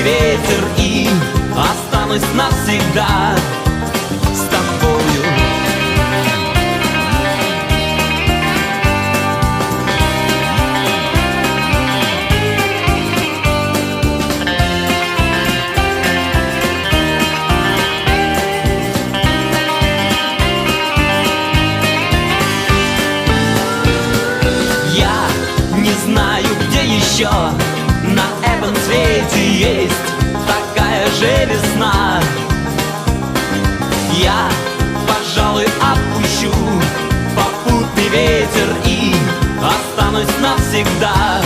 ветер и останусь навсегда с тобою. Я не знаю, где еще на этом свете есть такая же весна. Я, пожалуй, отпущу попутный ветер и останусь навсегда